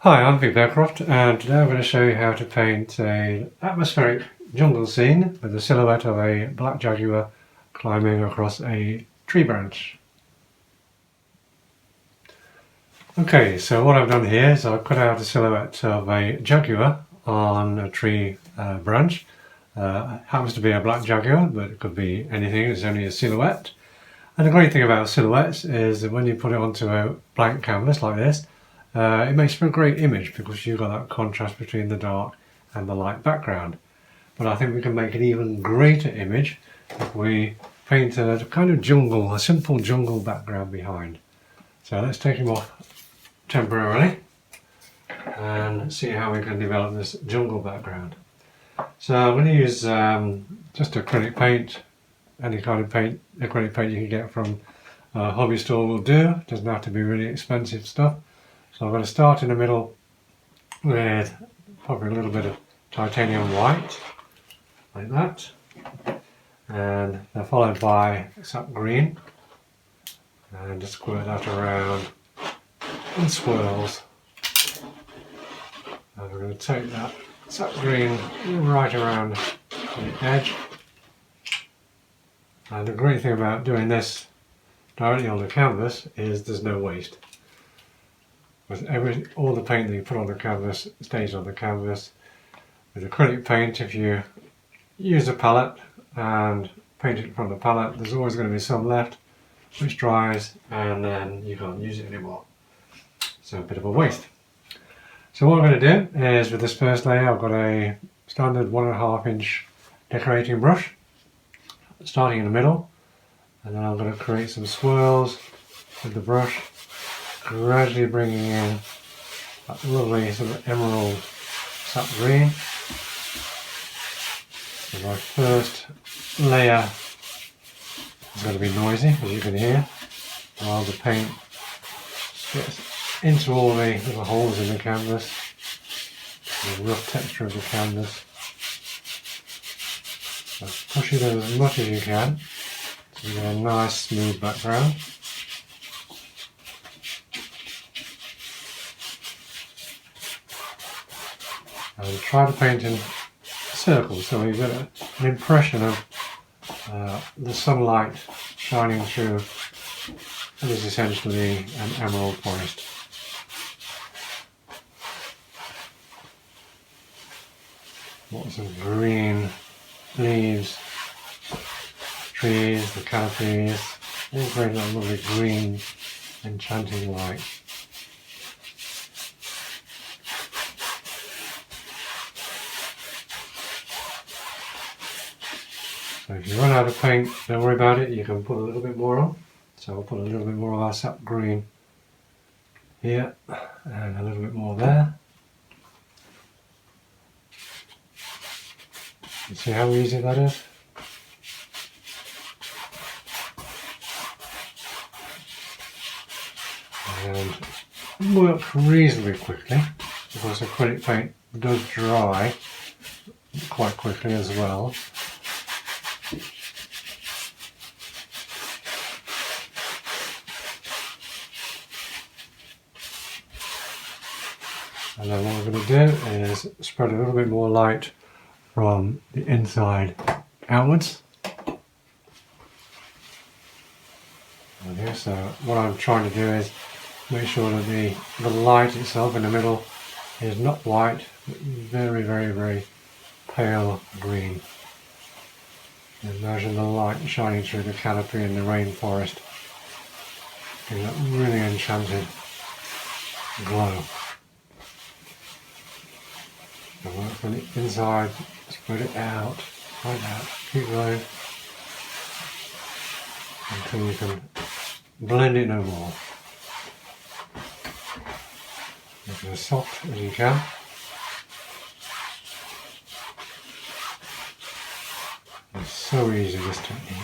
Hi, I'm Bearcroft, and today I'm going to show you how to paint an atmospheric jungle scene with the silhouette of a black jaguar climbing across a tree branch. Okay, so what I've done here is I've cut out a silhouette of a jaguar on a tree branch. Happens to be a black jaguar, but it could be anything, it's only a silhouette. And the great thing about silhouettes is that when you put it onto a blank canvas like this, it makes for a great image because you've got that contrast between the dark and the light background. But I think we can make an even greater image if we paint a kind of jungle, a simple jungle background behind. So let's take him off temporarily and see how we can develop this jungle background. So I'm going to use just acrylic paint. Any kind of paint, acrylic paint you can get from a hobby store will do. It doesn't have to be really expensive stuff. So I'm going to start in the middle with probably a little bit of titanium white, like that, and they're followed by sap green, and just squirt that around in swirls. And we're going to take that sap green right around the edge. And the great thing about doing this directly on the canvas is there's no waste. All the paint that you put on the canvas stays on the canvas. With acrylic paint, if you use a palette and paint it from the palette, there's always going to be some left which dries and then you can't use it anymore. So a bit of a waste. So what I'm going to do is with this first layer I've got a standard 1.5 inch decorating brush starting in the middle, and then I'm going to create some swirls with the brush, gradually bringing in that lovely sort of emerald sap green. So my first layer is going to be noisy, as you can hear, while the paint gets into all the little holes in the canvas, the rough texture of the canvas. So push it as much as you can to get a nice smooth background. And try to paint in circles so you get an impression of the sunlight shining through what is essentially an emerald forest. Lots of green leaves, trees, the canopies, all creating that lovely green enchanting light. So if you run out of paint, don't worry about it, you can put a little bit more on. So I'll put a little bit more of our sap green here and a little bit more there. You see how easy that is? And work reasonably quickly because acrylic paint does dry quite quickly as well. And then what we're going to do is spread a little bit more light from the inside outwards. Okay, so what I'm trying to do is make sure that the light itself in the middle is not white, but very, very, very pale green. Imagine the light shining through the canopy in the rainforest, giving that really enchanted glow. So work from the inside, spread it out, like that, keep going until you can blend it no more. Make it as soft as you can. It's so easy, this technique.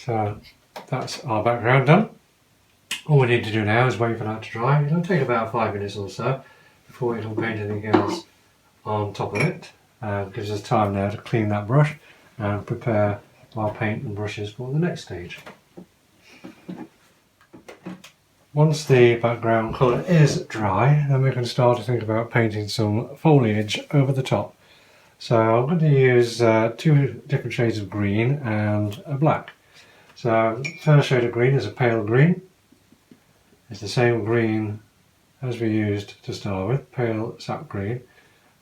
So that's our background done. All we need to do now is wait for that to dry. It'll take about 5 minutes or so before we can paint anything else on top of it. Gives us time now to clean that brush and prepare our paint and brushes for the next stage. Once the background colour is dry, then we can start to think about painting some foliage over the top. So I'm going to use 2 different shades of green and a black. So first shade of green is a pale green. It's the same green as we used to start with, pale sap green.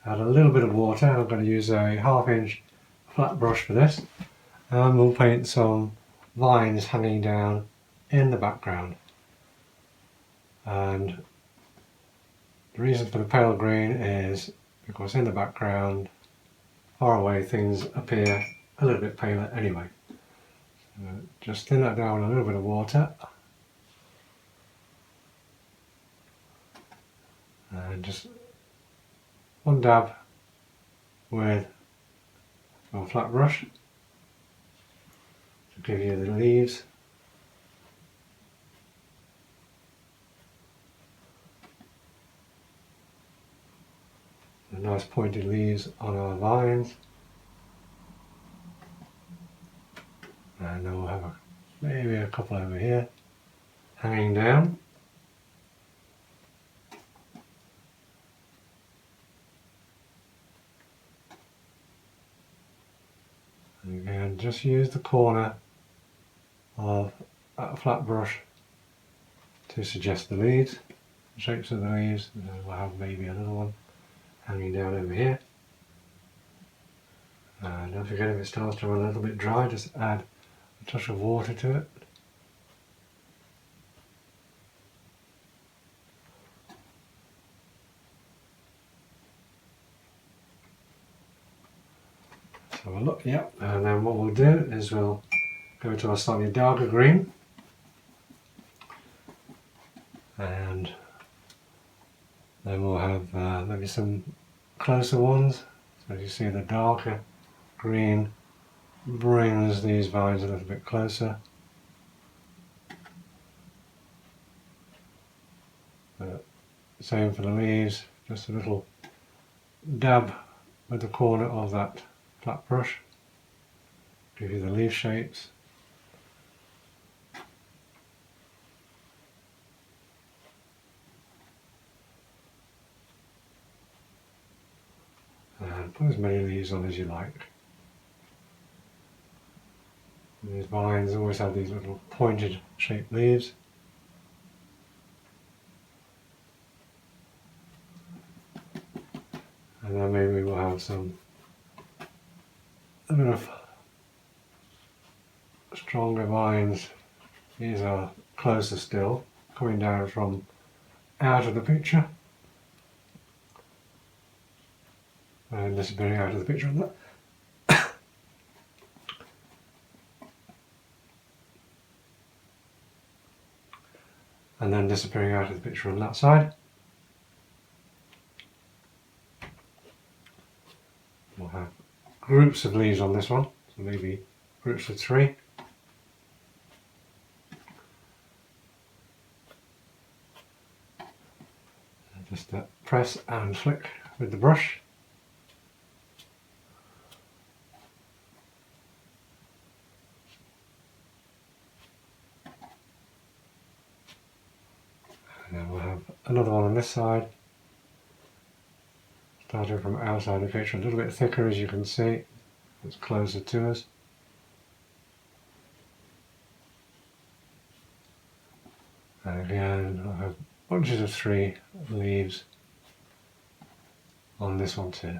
Add a little bit of water. I'm going to use a 1/2 inch flat brush for this, and we'll paint some vines hanging down in the background. And the reason for the pale green is because in the background, far away, things appear a little bit paler anyway. So just thin that down with a little bit of water, and just one dab with a flat brush to give you the leaves. The nice pointed leaves on our vines. And then we'll have maybe a couple over here hanging down. And again, just use the corner of that flat brush to suggest the leaves, the shapes of the leaves. And then we'll have maybe another one hanging down over here. And don't forget, if it starts to run a little bit dry, just add a touch of water to it. So we'll look, yep, and then what we'll do is we'll go to a slightly darker green, and then we'll have maybe some closer ones. So as you see, the darker green brings these vines a little bit closer. Same for the leaves, just a little dab with the corner of that flat brush, give you the leaf shapes. And put as many leaves on as you like. And these vines always have these little pointed shaped leaves. And then maybe we'll have a bit of stronger vines. These are closer still, coming down from out of the picture and disappearing out of the picture on that. And then disappearing out of the picture on that side. We'll have groups of leaves on this one, so maybe groups of 3. And just press and flick with the brush. And then we'll have another one on this side. Starting from outside the picture, a little bit thicker, as you can see. It's closer to us. And again, I have bunches of 3 leaves on this one too.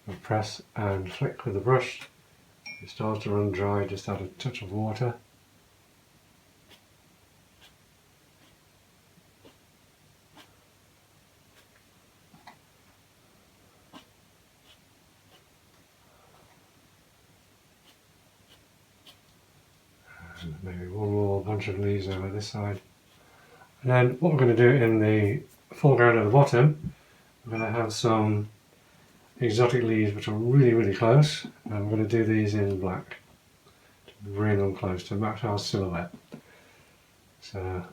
And press and flick with the brush. If it starts to run dry, just add a touch of water. Maybe one more bunch of leaves over this side. And then what we're going to do in the foreground at the bottom, we're going to have some exotic leaves which are really close, and we're going to do these in black to bring them close to match our silhouette. So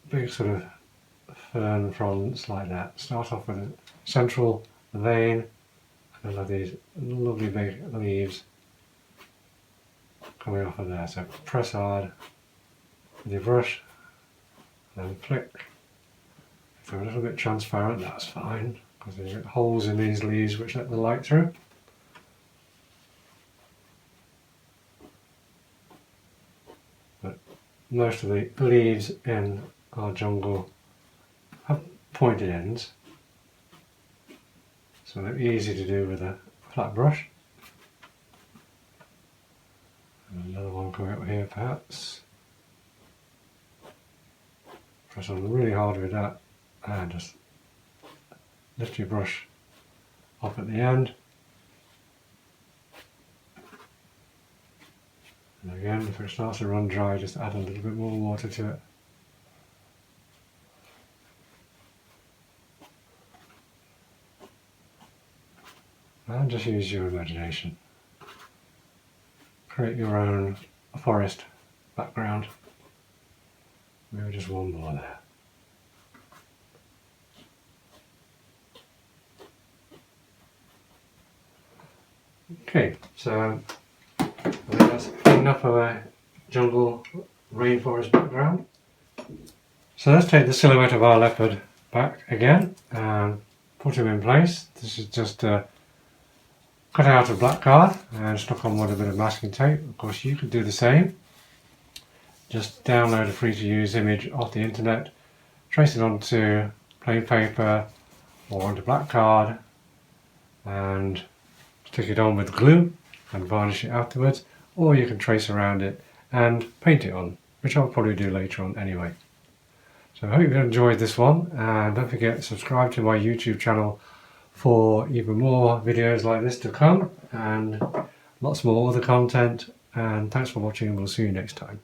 big sort of fern fronds like that. Start off with a central vein and then have these lovely big leaves coming off of there. So press hard with your brush and then flick. If they're a little bit transparent, that's fine, because there's holes in these leaves which let the light through. But most of the leaves in our jungle have pointed ends, so they're easy to do with a flat brush. And another one coming up here perhaps. Press on really hard with that and just lift your brush up at the end. And again, if it starts to run dry, just add a little bit more water to it. And just use your imagination. Create your own forest background. Maybe just one more there. Okay, so I think that's enough of a jungle rainforest background. So let's take the silhouette of our leopard back again and put him in place. This is just cut out of black card and stuck on with a bit of masking tape. Of course you could do the same. Just download a free to use image off the internet, trace it onto plain paper or onto black card and stick it on with glue and varnish it afterwards, or you can trace around it and paint it on, which I'll probably do later on anyway. So I hope you enjoyed this one, and don't forget to subscribe to my YouTube channel for even more videos like this to come and lots more other content, and thanks for watching and we'll see you next time.